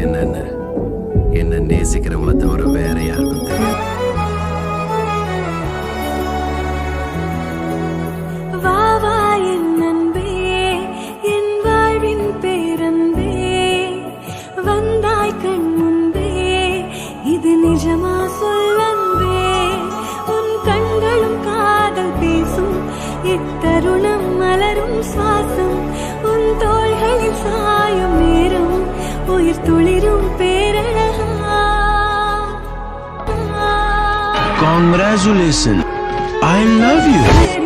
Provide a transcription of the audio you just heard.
என்னன்னு என்ன நேசிக்கிறவங்கள தவிர வேற யாருக்கும் தெரியும். நிஜமா சொல்லன்பே உன் கண்களும் காதல் பேசும் இத்தருணம் மலரும் சுவாசம் உன் தோள்களில் சாயும் நேரம் உயிர் துளிரும் பேரழகா. Congratulations, I love you.